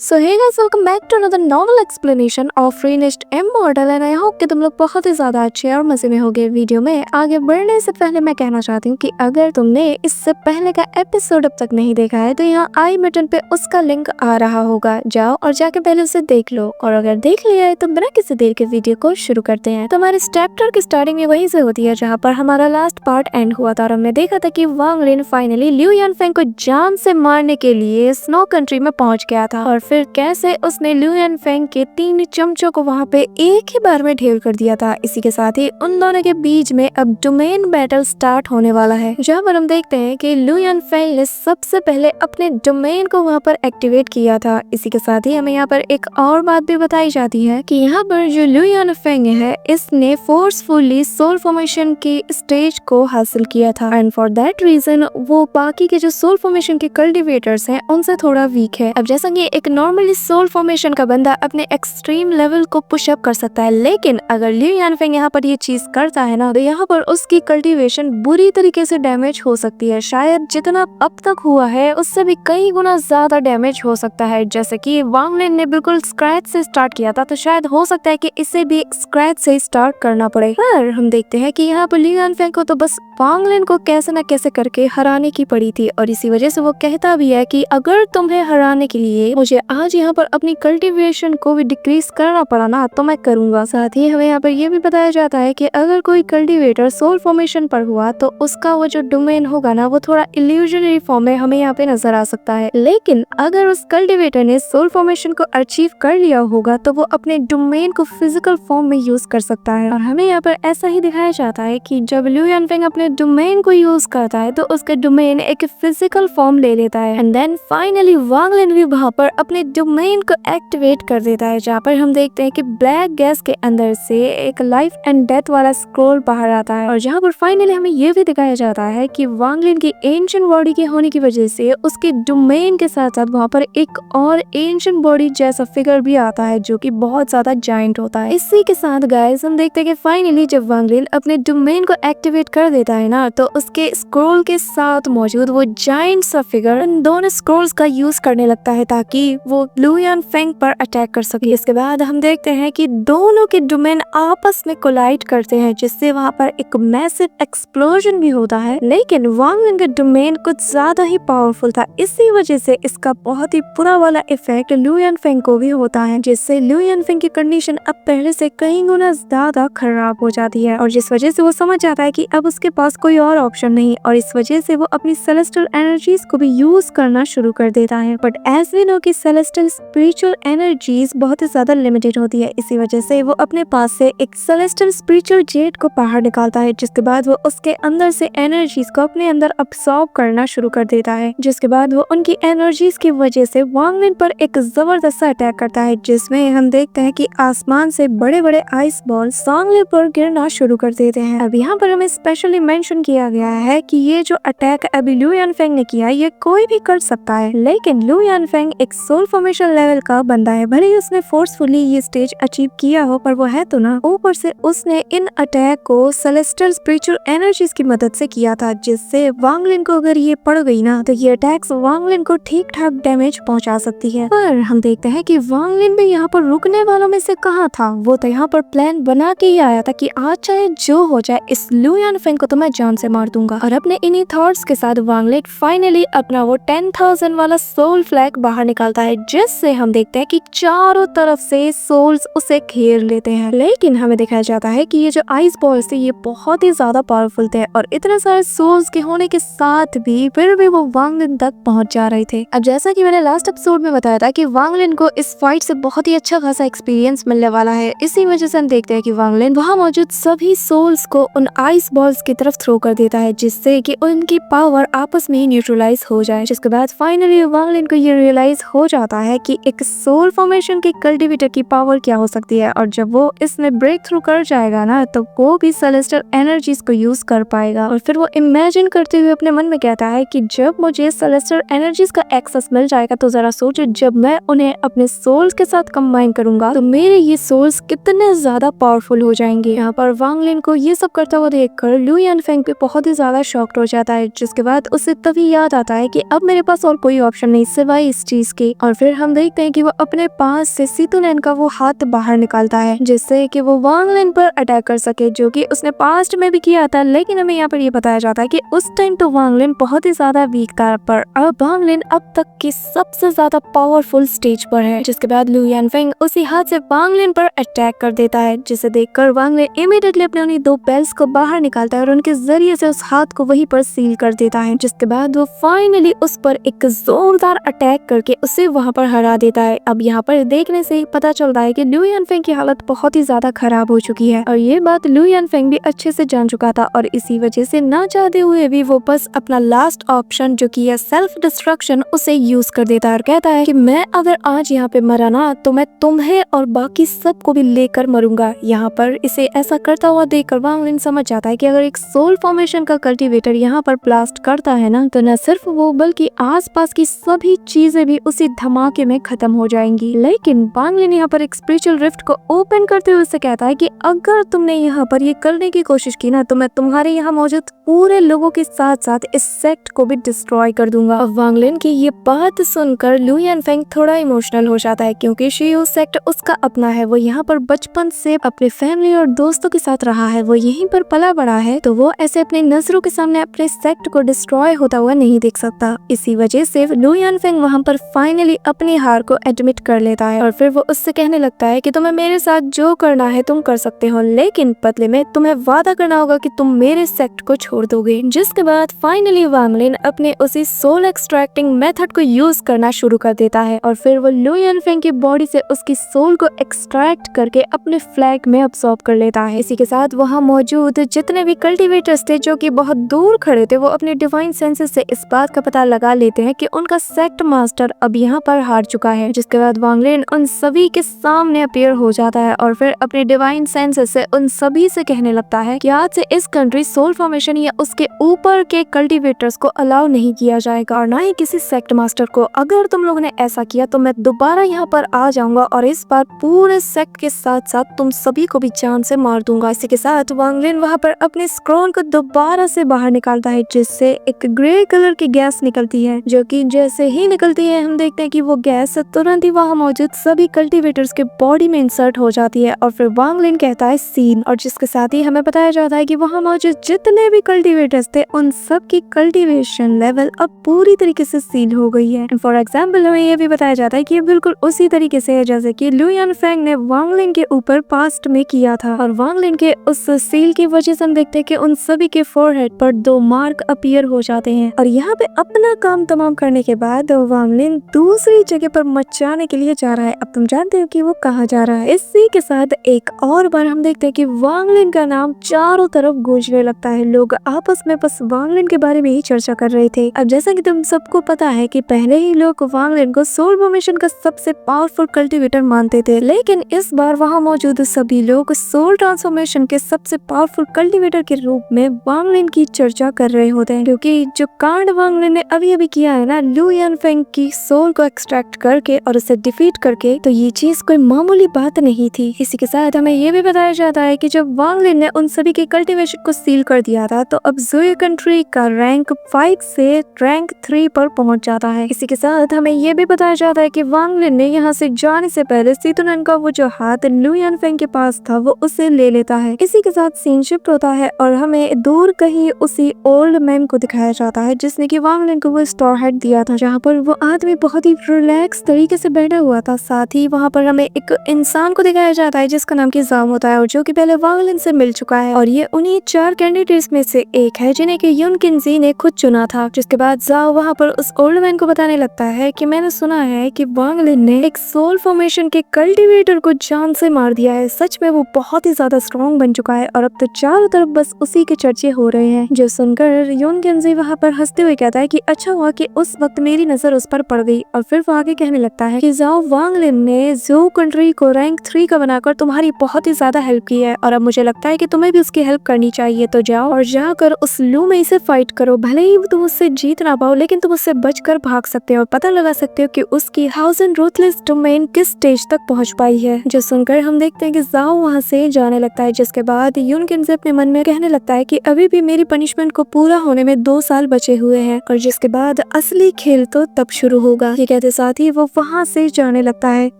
So hey guys, welcome back to another novel explanation of finished immortal and I hope कि तुम लोग बहुत ही ज्यादा अच्छे और मजे में होगे। वीडियो में आगे बढ़ने से पहले मैं कहना चाहती हूँ कि अगर तुमने इससे पहले का एपिसोड अब तक नहीं देखा है तो यहाँ आई बटन पे उसका लिंक आ रहा होगा, जाओ और जाके पहले उसे देख लो। और अगर देख लिया है तो बिना किसी देर के वीडियो को शुरू करते हैं। तो हमारे चैप्टर की स्टार्टिंग में वहीं से होती है जहाँ पर हमारा लास्ट पार्ट एंड हुआ था और हमने देखा था कि वांग लिन फाइनली लियू यानफेंग को जान से मारने के लिए स्नो कंट्री में पहुंच गया था और फिर कैसे उसने लियू यानफेंग के 3 चमचों को वहां पे एक ही बार में ढेर कर दिया था। इसी के साथ ही उन दोनों के बीच में अब डोमेन बैटल स्टार्ट होने वाला है, जहाँ पर हम देखते हैं कि लियू यानफेंग ने सबसे पहले अपने डोमेन को वहां पर एक्टिवेट किया था। इसी के साथ ही हमें यहाँ पर एक और बात भी बताई जाती है कि यहाँ पर जो लियू यानफेंग है इसने फोर्सफुली सोल फॉर्मेशन की स्टेज को हासिल किया था एंड फॉर दैट रीजन वो बाकी के जो सोल फॉर्मेशन के कल्टिवेटर्स हैं उनसे थोड़ा वीक है। अब जैसा कि एक नॉर्मली सोल फॉर्मेशन का बंदा अपने एक्सट्रीम लेवल को पुश अप कर सकता है, लेकिन अगर लियू यानफेंग यहाँ पर ये चीज करता है ना तो यहाँ पर उसकी कल्टीवेशन बुरी तरीके से डैमेज हो सकती है। शायद जितना अब तक हुआ है उससे भी कई गुना ज्यादा डैमेज हो सकता है। जैसे कि वांग लिन ने बिल्कुल स्क्रैच से स्टार्ट किया था तो शायद हो सकता है कि इसे भी स्क्रैच से स्टार्ट करना पड़े। पर हम देखते हैं कि यहाँ पर लियू यानफेंग को तो बस वांग लिन को कैसे न कैसे करके हराने की पड़ी थी और इसी वजह से वो कहता भी है कि अगर तुम्हें हराने के लिए मुझे आज यहाँ पर अपनी कल्टीवेशन को भी डिक्रीज करना पड़ा ना तो मैं करूंगा। साथ ही हमें यहाँ पर यह भी बताया जाता है कि अगर कोई कल्टीवेटर सोल फॉर्मेशन पर हुआ तो उसका वो जो डोमेन होगा ना वो थोड़ा इल्यूजनरी फॉर्म में हमें यहाँ पे नजर आ सकता है, लेकिन अगर उस कल्टीवेटर ने सोल फॉर्मेशन को अचीव कर लिया होगा तो वो अपने डोमेन को फिजिकल फॉर्म में यूज कर सकता है। और हमें यहाँ पर ऐसा ही दिखाया जाता है कि जब लियू यानफेंग अपने डोमेन को यूज करता है तो उसका डोमेन एक फिजिकल फॉर्म ले लेता है एंड देन फाइनली वांग लिन भी वहाँ पर अपने डोमेन को एक्टिवेट कर देता है, जहाँ पर हम देखते हैं कि ब्लैक गैस के अंदर से एक लाइफ एंड डेथ वाला स्क्रोल बाहर आता है और जहाँ पर फाइनली हमें ये भी दिखाया जाता है कि वांग लिन की एंशिएंट बॉडी के होने की वजह से उसके डोमेन के साथ साथ वहाँ पर एक और एंशिएंट बॉडी जैसा फिगर भी आता है जो कि बहुत ज्यादा जायंट होता है। इसी के साथ गाइस हम देखते हैं कि फाइनली जब वांग लिन अपने डोमेन को एक्टिवेट कर देता है ना तो उसके स्क्रोल के साथ मौजूद वो जायंट सा फिगर इन दोनों स्क्रोल्स का यूज करने लगता है ताकि वो लियू यानफेंग पर अटैक कर सके। इसके बाद हम देखते हैं कि दोनों के डोमेन आपस में कोलाइड करते हैं जिससे वहाँ पर एक मैसिव एक्सप्लोजन भी होता है, लेकिन वांग लिन का डोमेन कुछ ज्यादा ही पावरफुल था। इसी वजह से इसका बहुत ही बुरा वाला इफेक्ट लियू यानफेंग को भी होता है, जिससे लियू यानफेंग की कंडीशन अब पहले से कई गुना ज्यादा खराब हो जाती है और जिस वजह से वो समझ जाता है कि अब उसके पास कोई और ऑप्शन नहीं और इस वजह से वो अपनी सेलेस्टियल एनर्जीज को भी यूज करना शुरू कर देता है। बट एज वी नो कि सेलेस्टियल स्पिरिचुअल एनर्जीज बहुत ही ज्यादा लिमिटेड होती है, इसी वजह से वो अपने पास से एक सेलेस्टियल स्पिरिचुअल जेट को बाहर निकालता है, जिसके बाद वो उसके अंदर से एनर्जीज को अपने अंदर अब्सॉर्ब करना शुरू कर देता है, जिसके बाद वो उनकी एनर्जीज की वजह से वांग लिन पर एक जबरदस्त अटैक करता है, जिसमें हम देखते हैं कि आसमान से बड़े बड़े आइस बॉल वांग लिन पर गिरना शुरू कर देते हैं। अब यहाँ पर हमें स्पेशली मेंशन किया गया है कि ये जो अटैक अभी लियू यानफेंग ने किया ये कोई भी कर सकता है, लेकिन लियू यानफेंग एक सोल फॉर्मेशन लेवल का बंदा है। भले ही उसने फोर्सफुली ये स्टेज अचीव किया हो पर वो है तो ना, ऊपर से उसने इन अटैक को सेलेस्टियल स्पिरिचुअल एनर्जीज की मदद से किया था, जिससे वांग लिन को अगर ये पड़ गई ना तो ये अटैक्स वांग लिन को ठीक ठाक डैमेज पहुंचा सकती है। पर हम देखते हैं कि वांग लिन भी यहाँ पर रुकने वालों में से कहाँ था, वो तो यहाँ पर प्लान बना के ही आया था कि आज चाहे जो हो जाए इस लियू यानफेंग को तो मैं जान से मार दूंगा। और अपने इन्हीं थॉट्स के साथ वांग लिन फाइनली अपना वो 10,000 वाला सोल फ्लैग बाहर निकालता है, जिससे हम देखते हैं कि चारों तरफ से सोल्स उसे घेर लेते हैं। लेकिन हमें दिखाया जाता है कि ये जो आइस बॉल्स थे ये बहुत ही ज्यादा पावरफुल थे और इतने सारे सोल्स के होने के साथ भी फिर भी वो वांग लिन तक पहुंच जा रहे थे। अब जैसा कि मैंने लास्ट एपिसोड में बताया था कि वांग लिन को इस फाइट से बहुत ही अच्छा खासा एक्सपीरियंस मिलने वाला है, इसी वजह से हम देखते हैं कि वांग लिन वहाँ मौजूद सभी सोल्स को उन आइस बॉल्स की तरफ थ्रो कर देता है, जिससे कि उनकी पावर आपस में ही न्यूट्रलाइज हो जाए। जिसके बाद फाइनली वांग लिन को ये रियलाइज हो जाता है कि एक सोल फॉर्मेशन के कल्टीवेटर की पावर क्या हो सकती है और जब वो इसमें ब्रेक थ्रू कर जाएगा ना तो वो भी सेलेस्टियल एनर्जीज को यूज कर पाएगा। और फिर वो इमेजिन करते हुए अपने मन में कहता है कि जब मुझे सेलेस्टियल एनर्जीज का एक्सेस मिल जाएगा तो जरा सोचो जब मैं उन्हें अपने सोल्स के साथ कंबाइन करूंगा तो मेरे ये सोल्स कितने ज्यादा पावरफुल हो जाएंगे। यहाँ पर वांग लिन को ये सब करता हुआ देखकर लियू यानफेंग पे बहुत ही ज्यादा शॉक्ड हो जाता है, जिसके बाद उसे तभी याद आता है कि अब मेरे पास और कोई ऑप्शन नहीं सिवाय इस चीज के और फिर हम देखते हैं कि वो अपने पास से सीतुलैन का वो हाथ बाहर निकालता है जिससे कि वो वांग लिन पर अटैक कर सके, जो कि उसने पास्ट में भी किया था। लेकिन हमें यहाँ पर ये बताया जाता है कि उस टाइम तो वांग लिन बहुत ही ज्यादा वीक था, पर अब वांग लिन अब तक की सबसे ज्यादा पावरफुल स्टेज पर है। जिसके बाद लू यानफेंग उसी हाथ से वांग लिन पर अटैक कर देता है, जिसे देखकर वांग लिन इमीडिएटली अपने उन्हीं 2 बेल्स को बाहर निकालता है और उनके जरिए से उस हाथ को वहीं पर सील कर देता है। जिसके बाद वो फाइनली उस पर एक जोरदार अटैक करके उसे वहां पर हरा देता है। अब यहाँ पर देखने से ही पता चलता है कि लू यानफेंग की हालत बहुत ही ज्यादा खराब हो चुकी है और ये बात लू यानफेंग भी अच्छे से जान चुका था और इसी वजह से ना चाहते हुए भी वो बस अपना लास्ट ऑप्शन जो कि है सेल्फ डिस्ट्रक्शन उसे यूज कर देता है और कहता है कि मैं अगर आज यहाँ पे मरा ना तो मैं तुम्हें और बाकी सबको भी लेकर मरूंगा। यहाँ पर इसे ऐसा करता हुआ देखकर वांग लिन समझ जाता है कि अगर एक सोल फॉर्मेशन का कल्टीवेटर यहाँ पर ब्लास्ट करता है ना तो न सिर्फ वो बल्कि आसपास की सभी चीजें भी उसी धमाके में खत्म हो जाएंगी। लेकिन वांग लिन यहाँ पर एक स्पिरिचुअल रिफ्ट को ओपन करते हुए उसे कहता है कि अगर तुमने यहाँ पर ये करने की कोशिश की ना तो मैं तुम्हारे यहाँ मौजूद पूरे लोगों के साथ साथ इस सेक्ट को भी डिस्ट्रॉय कर दूंगा। अब वांग लिन की ये बात सुनकर लू यानफेंग थोड़ा इमोशनल हो जाता है क्योंकि शियू सेक्ट उसका अपना है। वो यहाँ पर बचपन से अपने फैमिली और दोस्तों के साथ रहा है, वो यहीं पर पला बड़ा है, तो वो ऐसे अपनी नजरों के सामने अपने सेक्ट को डिस्ट्रॉय होता हुआ नहीं देख सकता। इसी वजह से लू यानफेंग वहाँ पर फाइनली अपनी हार को एडमिट कर लेता है और फिर वो उससे कहने लगता है कि तुम्हें मेरे साथ जो करना है तुम कर सकते हो, लेकिन बदले में तुम्हें वादा करना होगा कि तुम मेरे सेक्ट को छोड़ दोगे। जिसके बाद फाइनली वांग लिन अपने उसी सोल एक्सट्रैक्टिंग मेथड को यूज करना शुरू कर देता है और फिर वो लू यानफेंग की बॉडी से उसकी सोल को एक्सट्रैक्ट करके अपने फ्लैग में अब्सॉर्ब कर लेता है। इसी के साथ वहाँ मौजूद जितने भी कल्टीवेटर्स थे जो कि बहुत दूर खड़े थे, वो अपने डिवाइन सेंसेस से इस बात का पता लगा लेते हैं कि उनका सेक्ट मास्टर अब यहाँ पर हार चुका है। जिसके बाद वांग लिन उन सभी के सामने अपीयर हो जाता है और फिर अपने डिवाइन सेंसेस से उन सभी से कहने लगता है कि आज से इस कंट्री सोल फॉर्मेशन या उसके ऊपर के कल्टीवेटर्स को अलाउ नहीं किया जाएगा और ना ही किसी सेक्ट मास्टर को। अगर तुम लोगों ने ऐसा किया तो मैं दोबारा यहाँ पर आ जाऊंगा और इस बार पूरे सेक्ट के साथ साथ तुम सभी को भी जान से मार दूंगा। इसी के साथ वांग लिन वहाँ पर अपने स्क्रोन को दोबारा से बाहर निकालता है जिससे एक ग्रे कलर की गैस निकलती है, जो कि जैसे ही निकलती है हम देखते हैं कि वो गैस तुरंत ही वहाँ मौजूद सभी कल्टीवेटर्स के बॉडी में इंसर्ट हो जाती है और फिर वांग लिन कहता है सीन, और जिसके साथ ही हमें बताया जाता है कि वहाँ मौजूद जितने भी कल्टीवेटर्स थे उन सब की कल्टीवेशन लेवल अब पूरी तरीके से सील हो गई है। फॉर एग्जाम्पल हमें ये भी बताया जाता है कि ये बिल्कुल उसी तरीके से है जैसे कि लू यानफेंग ने वांग लिन के ऊपर पास्ट में किया था और वांग लिन के उस सील की वजह से हम देखते हैं कि उन सभी के फोरहेड पर 2 मार्क अपीयर हो जाते हैं। और यहाँ पे अपना काम तमाम करने के बाद वांग लिन दूसरी जगह पर मचाने के लिए जा रहा है। अब तुम जानते हो कि वो कहाँ जा रहा है। इसी के साथ एक और बार हम देखते हैं कि वांग लिन का नाम चारों तरफ गूंजने लगता है। लोग आपस में बस वांग लिन के बारे में ही चर्चा कर रहे थे। अब जैसा कि तुम सबको पता है कि पहले ही लोग वांग लिन को सोल फॉर्मेशन का सबसे पावरफुल कल्टीवेटर मानते थे, लेकिन इस बार वहाँ मौजूद सभी लोग सोल ट्रांसफॉर्मेशन के सबसे पावरफुल कल्टीवेटर के रूप में वांग लिन की चर्चा कर रहे होते हैं, क्योंकि जो कांड वांग लिन ने अभी अभी किया है ना लू यानफेंग की सोल को एक्सट्रैक्ट करके और उसे डिफीट करके, तो ये चीज कोई मामूली बात नहीं थी। इसी के साथ हमें ये भी बताया जाता है कि जब वांग लिन ने उन सभी के कल्टीवेशन को सील कर दिया था तो अब ज़ुई कंट्री का रैंक 5 से रैंक 3 पर पहुंच जाता है। इसी के साथ हमें ये भी बताया जाता है कि वांग लिन ने यहाँ से जाने से पहले सीतुलन का वो जो हाथ लू यानफेंग के पास था वो उसे ले लेता है। इसी के साथ सीन शिफ्ट होता है और हमें दूर कहीं उसी ओल्ड मैन को दिखाया जाता है जिसने कि वांग लिन को वो स्टोर हेड दिया था, जहाँ पर वो आदमी बहुत ही रिलैक्स तरीके से बैठा हुआ था। साथ ही वहाँ पर हमें एक इंसान को दिखाया जाता है जिसका नाम की जाम होता है और जो कि पहले वांग लिन से मिल चुका है और ये उन्हीं 4 कैंडिडेट्स में से एक है जिन्हें कि युन किन्जी ने खुद चुना था। जिसके बाद जाओ वहाँ पर उस ओल्ड मैन को बताने लगता है कि मैंने सुना है कि वांग लिन ने एक सोल फॉर्मेशन के कल्टीवेटर को जान से मार दिया है। सच में वो बहुत ही ज्यादा स्ट्रॉन्ग बन चुका है और अब तो चारों तरफ बस उसी के चर्चे हो रहे हैं। जो सुनकर युन किन्जी वहाँ पर हंसते हुए कहता है कि अच्छा हुआ कि उस वक्त मेरी नजर उस पर पड़ गई, और फिर वो आगे कहने लगता है कि जाओ वांग लिन ने ज़ू कंट्री को रैंक 3 का बनाकर तुम्हारी बहुत ही ज्यादा हेल्प की है और अब मुझे लगता है कि तुम्हें भी उसकी हेल्प करनी चाहिए, तो जाओ और जाकर उस लू में से फाइट करो। भले ही तुम उससे जीत ना पाओ लेकिन तुम उससे बचकर भाग सकते हो और पता लगा सकते हो कि उसकी हाउसन रूथलेस डोमेन किस स्टेज तक पहुंच पाई है। जो सुनकर हम देखते हैं कि जाओ वहां से जाने लगता है। जिसके बाद युन किन्जी अपने मन में कहने लगता है कि अभी भी मेरी पनिशमेंट को पूरा होने में 2 साल बचे हुए हैं और जिसके बाद असली खेल तो तब शुरू होगा। ये कहते साथ ही वो वहाँ से जाने लगता है।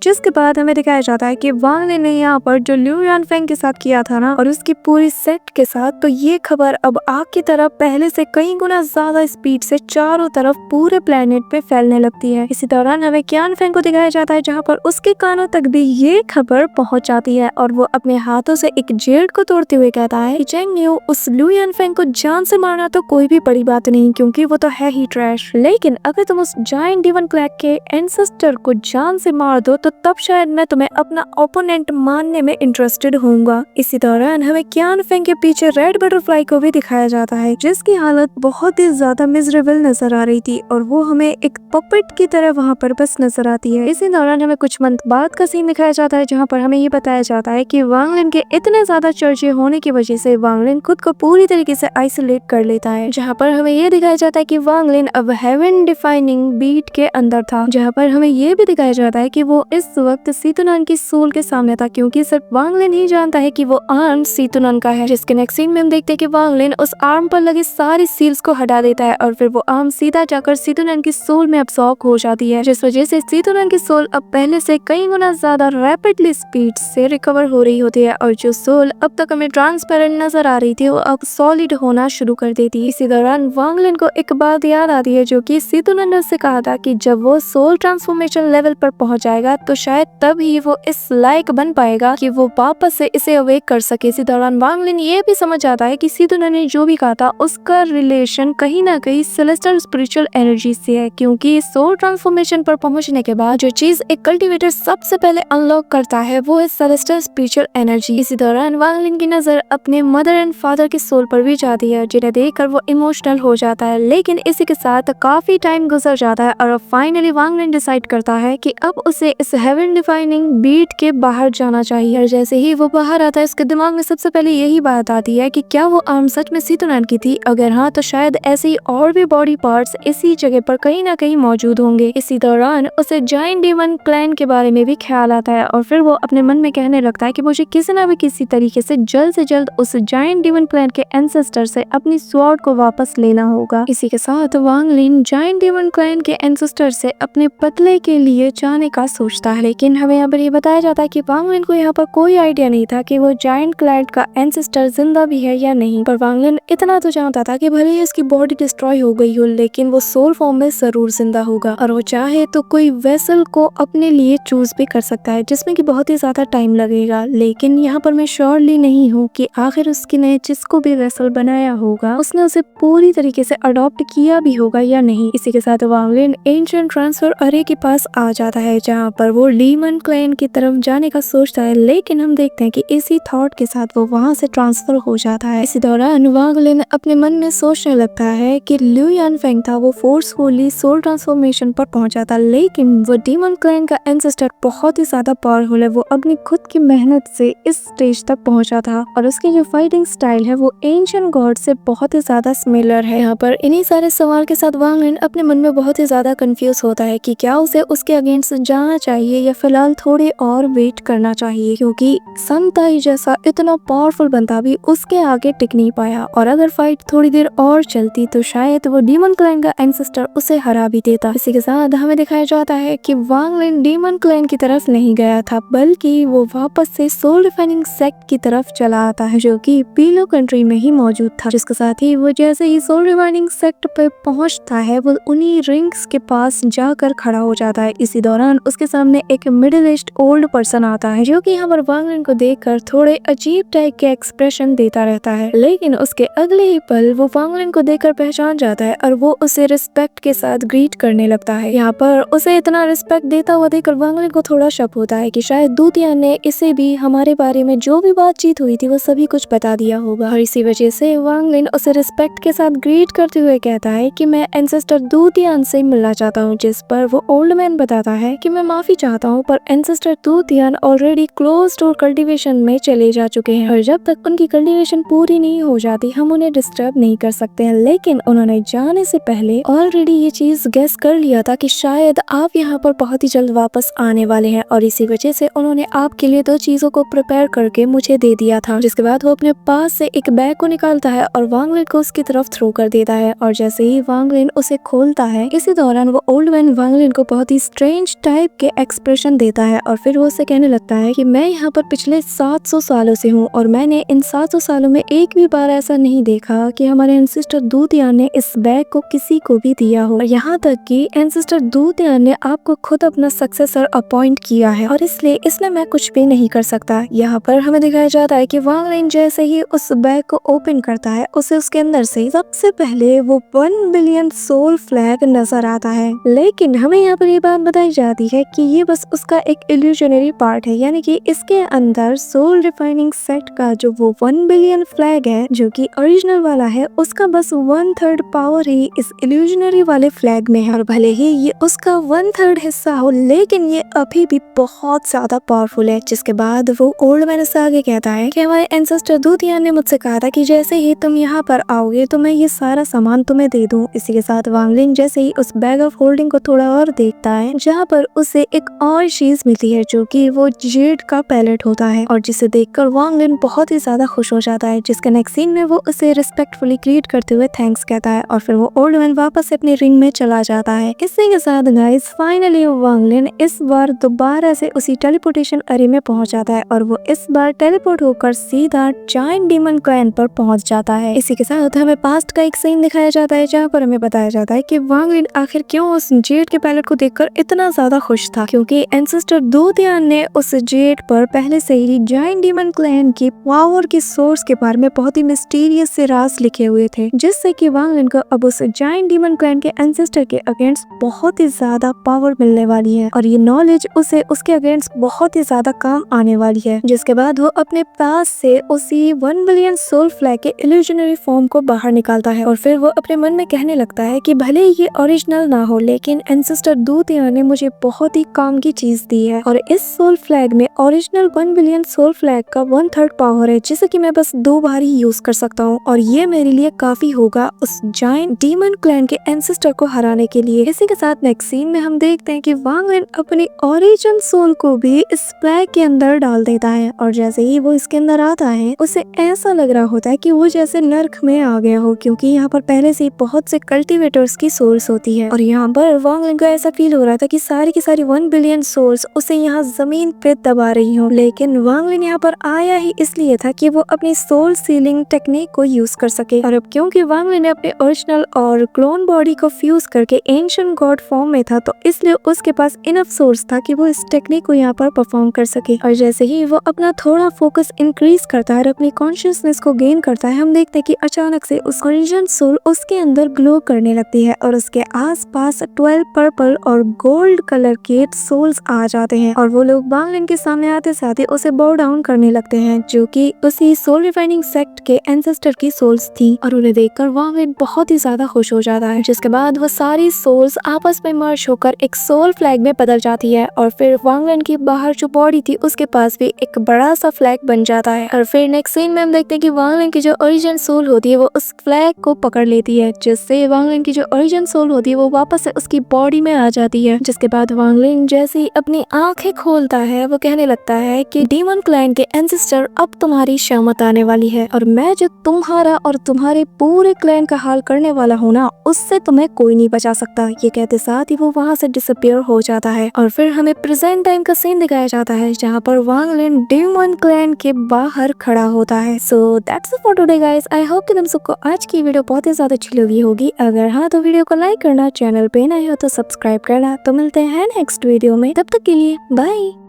जिसके बाद हमें दिखाया जाता है कि वांग लिन ने यहाँ पर जो लिu यानफेंग के साथ किया था ना, और उसकी पूरी सेट के साथ, तो ये खबर अब आग की तरह पहले से कई गुना ज्यादा स्पीड से चारों तरफ पूरे प्लेनेट पे फैलने लगती है। इसी दौरान हमें क्यानफेंग को दिखाया जाता है जहाँ पर उसके कानों तक भी ये खबर पहुँच जाती है और वो अपने हाथों से एक जेड को तोड़ते हुए कहता है कि चेंग न्यू, उस लिu यानफेंग को जान से मारना तो कोई भी बड़ी बात नहीं क्योंकि वो तो है ही ट्रैश, लेकिन अगर तुम उस जायंट डीमन क्लैक के एंसेस्टर को जान से मार दो तो तब शायद मैं तुम्हें अपना ओपोनेंट मानने में इंटरेस्टेड होऊंगा। इसी दौरान हमें क्यानफेंग के पीछे रेड बटरफ्लाई को भी दिखाया जाता है जिसकी हालत बहुत ही ज्यादा मिजरेबल नजर आ रही थी और वो हमें एक पपेट की तरह वहाँ पर बस नजर आती है। इसी दौरान हमें कुछ मंथ बाद का सीन दिखाया जाता है जहाँ पर हमें ये बताया जाता है कि वांग लिन के इतने ज्यादा चर्चे होने की वजह से वांग लिन खुद को पूरी तरीके से आइसोलेट कर लेता है, जहाँ पर हमें ये दिखाया जाता है कि वांग लिन अब हेवन डिफाइनिंग बीट के अंदर था, जहाँ पर हमें ये भी दिखाया जाता है कि वो इस वक्त सीतुनान की सोल के सामने था क्योंकि सिर्फ वांग लिन ही जानता है कि वो आर्म सीतुनान का है। जिसके नेक्स्ट सीन में हम देखते हैं कि वांग लिन उस आर्म पर लगे सारी सील्स को हटा देता है और फिर वो आर्म सीधा जाकर सीतुनान की सोल में अब्सॉर्ब हो जाती है, जिस वजह से सीतुनान की सोल अब पहले से कई गुना ज्यादा रैपिडली स्पीड से रिकवर हो रही होती है और जो सोल अब तक हमें ट्रांसपेरेंट नजर आ रही थी वो अब सॉलिड होना शुरू कर देती है। इसी दौरान वांग लिन को एक बात याद आती है जो कि सीतुनान ने उससे कहा था कि जब वो सोल ट्रांसफॉर्मेशन लेवल पर पहुंच जाएगा तो शायद तब ही वो इस लायक बन पाएगा कि वो वापस से इसे अवेक कर सके। इसी दौरान वांग लिन ये भी समझ आता है कि सीतुनान ने जो भी कहा था उसका रिलेशन कहीं ना कहीं सेलेस्टियल स्पिरिचुअल एनर्जी से है, क्योंकि सोल ट्रांसफॉर्मेशन पर पहुंचने के बाद जो चीज एक कल्टिवेटर सबसे पहले अनलॉक करता है वो है सेलेस्टियल स्पिरिचुअल एनर्जी। इसी दौरान वांग लिन की नजर अपने मदर एंड फादर की सोल पर भी जाती है जिन्हें देखकर वो इमोशनल हो जाता है, लेकिन इसी के साथ काफी टाइम गुजर जाता है और फाइनली वांग लिन डिसाइड करता है कि अब उसे इस हेवन डिफाइनिंग बीट के बाहर जाना चाहिए। और जैसे ही वो बाहर आता है उसके दिमाग में सबसे पहले यही बात आती है कि क्या वो आर्म सच में सीतुनान की थी, अगर हाँ तो शायद ऐसे ही और भी बॉडी पार्ट्स इसी जगह पर कहीं ना कहीं मौजूद होंगे। इसी दौरान उसे जायंट डीमन क्लैन के बारे में भी ख्याल आता है और फिर वो अपने मन में कहने लगता है कि मुझे किसी न भी किसी तरीके से जल्द उस जायंट डीमन क्लैन के एंसेस्टर से अपनी स्वॉर्ड को वापस लेना होगा। इसी के साथ वांग लिन जायंट डीमन क्लैन के एंसेस्टर से अपने पतले के लिए जाने का सोचता है, लेकिन हमें यहाँ पर ये बताया जाता है कि वांग लिन को यहाँ पर कोई आइडिया नहीं था कि वो जायंट क्लैन का एंसेस्टर जिंदा भी है या नहीं, पर वांग लिन इतना तो जानता था कि भले ही उसकी बॉडी डिस्ट्रॉय हो गई हो लेकिन वो सोल फॉर्म में जरूर जिंदा होगा और वो चाहे तो कोई वेसल को अपने लिए चूज भी कर सकता है जिसमें कि बहुत ही ज्यादा टाइम लगेगा, लेकिन यहाँ पर मैं श्योरली नहीं हूँ कि आखिर उसकी ने जिसको भी वेसल बनाया होगा उसने उसे पूरी तरीके से अडॉप्ट किया भी होगा या नहीं। इसी के साथ वांग लिन एंशिएंट ट्रांसफर अरे के पास आ जाता है जहाँ पर वो डीमन क्लैन की तरफ जाने का सोचता है, लेकिन हम देखते हैं कि इसी थॉट के साथ वो वहाँ से ट्रांसफर हो जाता है। इसी दौरान वांग लिन अपने मन में सोचने लगता है कि लिu यानफेंग था वो फोर्सफुली सोल ट्रांसफॉर्मेशन पर पहुंचा था, लेकिन वो डीमन क्लैन का एंसेस्टर बहुत ही ज्यादा पावरफुल है, वो अपनी खुद की मेहनत से इस स्टेज तक पहुंचा था और उसकी जो फाइटिंग स्टाइल है वो एंशिएंट गॉड से बहुत ही ज्यादा सिमिलर है। यहाँ पर इन्हीं सारे सवाल के साथ वांग लिन अपने मन में बहुत ही ज्यादा कंफ्यूज होता है कि क्या उसे उसके अगेंस्ट जाना चाहिए या फिलहाल थोड़ी और वेट करना चाहिए, क्योंकि सन ताई जैसा इतना पावरफुल बंदा भी उसके आगे टिक नहीं पाया और अगर फाइट थोड़ी देर और चलती तो शायद वो डीमन क्लैन का एंसेस्टर उसे हरा भी देता। इसी के साथ हमें दिखाया जाता है कि वांग लिन डीमन क्लैन की तरफ नहीं गया था बल्कि वो वापस से सोल डिफाइनिंग सेक्ट की तरफ चला आता है जो कि पीलो कंट्री में ही मौजूद था। जिसके साथ ही वो जैसे ही सोल डिफाइनिंग सेक्ट पे पहुंचता है वो उन्हीं रिंग्स के पास जाकर खड़ा हो जाता है। इसी दौरान उसके सामने एक मिडिल एज्ड ओल्ड पर्सन आता है जो कि यहाँ पर वांग लिन को देखकर थोड़े अजीब टाइप के एक्सप्रेशन देता रहता है, लेकिन उसके अगले ही पल वो वांग लिन को देखकर पहचान जाता है और वो उसे रिस्पेक्ट के साथ ग्रीट करने लगता है। यहाँ पर उसे इतना रिस्पेक्ट देता हुआ देखकर वांग लिन को थोड़ा शक होता है कि शायद दूतियान ने इसे भी हमारे बारे में जो भी बातचीत हुई थी वो सभी कुछ बता दिया होगा और इसी वजह से वांग लिन उसे रिस्पेक्ट के साथ ग्रीट करते हुए कहता है कि मैं एंसेस्टर दूतियान से मिलना चाहता हूँ, जिस पर वो ओल्ड मैन बताता है कि मैं माफी चाहता हूँ पर एंसेस्टर दूतियान ऑलरेडी क्लोज डोर कल्टीवेशन में चले जा चुके हैं और जब तक उनकी कल्टीवेशन पूरी नहीं हो जाती हम उन्हें डिस्टर्ब नहीं कर सकते हैं, लेकिन उन्होंने जाने से पहले ऑलरेडी ये चीज गेस कर लिया था कि शायद आप यहाँ पर बहुत ही जल्द वापस आने वाले हैं और इसी वजह से उन्होंने आपके लिए 2 चीजों को प्रिपेयर करके मुझे दे दिया था। जिसके बाद वो अपने पास से एक बैग को निकालता है और वांग लिन को उसकी तरफ थ्रो कर देता है और जैसे ही वांग लिन उसे खोलता है इसी दौरान वो ओल्ड मैन लिन वांग लिन को बहुत ही स्ट्रेंज टाइप के एक्सप्रेशन देता है और फिर वो उसे कहने लगता है कि मैं यहाँ पर पिछले 700 सालों से हूँ और मैंने इन 700 सालों में एक भी बार ऐसा नहीं देखा कि हमारे एंसेस्टर दूतियान ने इस बैग को किसी को भी दिया हो। और यहाँ तक कि एंसेस्टर दूतियान ने आपको खुद अपना सक्सेसर अपॉइंट किया है और इसलिए इसमें मैं कुछ भी नहीं कर सकता। यहाँ पर हमें दिखाया जाता है कि वांग लिन जैसे ही उस बैग को ओपन करता है उसे उसके अंदर से सबसे पहले वो 1 बिलियन सोल फ्लैग नजर आता है। लेकिन हमें यहाँ पर ये बात बताई जाती है कि ये बस उसका एक इल्यूजनरी पार्ट है, यानी कि इसके अंदर सोल रिफाइनिंग सेट का जो वो 1 बिलियन फ्लैग है जो कि ओरिजिनल वाला है उसका बस 1/3 पावर ही इस इल्यूजनरी वाले फ्लैग में है। और भले ही ये उसका 1/3 हिस्सा हो लेकिन ये अभी भी बहुत ज्यादा पावरफुल है। जिसके बाद वो ओल्ड मैन से आगे कहता है कि हमारे एंसेस्टर दूतियान ने मुझसे कहा था कि जैसे ही तुम यहाँ पर आओगे तो मैं ये सारा सामान तुम्हें दे दूं। इसी के साथ वांग लिन जैसे ही उस बैग ऑफ होल्डिंग को थोड़ा और देखता है जहाँ पर उसे एक और चीज मिलती है जो कि वो जेड का पैलेट होता है और जिसे देखकर वांग लिन बहुत ही ज्यादा खुश हो जाता है। जिसके नेक्स्ट सीन में वो उसे रिस्पेक्टफुली ग्रीट करते हुए थैंक्स कहता है और फिर वो ओल्ड मैन वापस अपने रिंग में चला जाता है। इसी के साथ गाइस फाइनली वांग लिन इस बार दोबारा से उसी टेलीपोर्टेशन एरिया में पहुंच जाता है और वो इस बार टेलीपोर्ट होकर सीधा जायंट डीमन क्लैन पर पहुंच जाता है। इसी के साथ हमें पास्ट का एक सीन दिखाया जाता है जहाँ पर हमें बताया जाता है कि वांग लिन आखिर क्यों उस जेड के पैलेट को देखकर इतना ज्यादा खुश था, क्योंकि एंसेस्टर दूतियान ने उस जेड पर पहले से ही जायंट डीमन क्लैन की पावर की सोर्स के बारे में बहुत ही मिस्टीरियस से राज लिखे हुए थे, जिससे कि वांग लिन को अब उस जायंट डीमन क्लैन के एंसेस्टर के अगेंस्ट बहुत ही ज्यादा पावर मिलने वाली है और ये नॉलेज उसे उसके अगेंस्ट बहुत ही ज्यादा काम आने वाली है। जिसके बाद वो अपने पास से उसी 1 बिलियन सोल फ्लैग के इल्यूजनरी फॉर्म को बाहर निकालता है और फिर वो अपने मन में कहने लगता है कि भले ये ओरिजिनल ना हो लेकिन एंसेस्टर दूतियान ने मुझे बहुत ही काम की चीज दी है और इस सोल फ्लैग में ओरिजिनल 1 बिलियन सोल फ्लैग का 1/3 पावर है जिसे कि मैं बस 2 बार ही यूज कर सकता हूँ और ये मेरे लिए काफी होगा उस जायंट डीमन क्लैन के एंसेस्टर को हराने के लिए। इसी के साथ नेक्स्ट सीन में हम देखते हैं कि वांग लिन अपनी ओरिजिन सोल को भी इस फ्लैग के अंदर डाल देता है और जैसे ही वो इसके अंदर आता है उसे ऐसा लग रहा होता है कि वो जैसे नर्क में आ गया हो, क्योंकि यहाँ पर पहले से बहुत से कल्टीवेटर्स की सोर्स होती है और यहाँ पर वांग लिन को ऐसा फील हो रहा था कि सारी की सारी 1 बिलियन सोर्स उसे यहाँ जमीन पे दबा रही हो। लेकिन वांग लिन यहाँ पर आया ही इसलिए था कि वो अपनी सोल सीलिंग टेक्निक को यूज कर सके और अब क्योंकि वांग लिन ने अपने ओरिजिनल और क्लोन बॉडी को फ्यूज करके एंशिएंट गॉड फॉर्म में था तो इसलिए उसके पास इनफ सोर्स था कि वो इस टेक्निक को यहाँ पर परफॉर्म कर सके। और जैसे ही वो अपना थोड़ा फोकस इंक्रीज करता है और अपनी कॉन्शियसनेस को गेन करता है हम देखते हैं कि अचानक से उस ओरिजिन सोल उसके अंदर ग्लो करने लगती है और उसके आसपास 12 पर्पल और गोल्ड कलर के सोल्स आ जाते हैं और वो लोग वांग लिन के सामने आते साथ ही उसे बो डाउन करने लगते हैं जो कि उसी सोल रिफाइनिंग सेक्ट के एंसेस्टर की सोल्स थी और उन्हें देखकर वांग लिन बहुत ही ज्यादा खुश हो जाता है। जिसके बाद वो सारी सोल्स आपस में मर्ज होकर एक सोल फ्लैग में बदल जाती है और फिर वांग लिन की बाहर जो बॉडी थी उसके पास भी एक बड़ा सा फ्लैग बन जाता है और फिर नेक्स्ट सीन में हम देखते हैं कि वांग लिन की जो ओरिजिन सोल होती है वो उस फ्लैग को पकड़ लेती है, जिससे वांग लिन की जो ओरिजिन सोल होती है वो वापस से उसकी बॉडी में आ जाती है। जिसके बाद वांग लिन जैसे ही अपनी आंखें खोलता है वो कहने लगता है कि डीमन क्लैन के एंसेस्टर अब तुम्हारी शामत आने वाली है और मैं जो तुम्हारा और तुम्हारे पूरे क्लैन का हाल करने वाला हूँ ना उससे तुम्हें कोई नहीं बचा सकता। ये कहते साथ ही वो वहाँ से डिसअपियर हो जाता है और फिर हमें प्रेजेंट टाइम का सीन दिखाया जाता है जहाँ पर वांग लिन डीमन क्लैन के बाहर खड़ा होता है। So that's it for today guys. I hope कि तुम सबको आज की वीडियो बहुत ही ज्यादा अच्छी लगी होगी। अगर हाँ तो वीडियो को लाइक करना, चैनल पे नए हो तो सब्सक्राइब करना। तो मिलते हैं नेक्स्ट वीडियो में, तब तक के लिए बाय।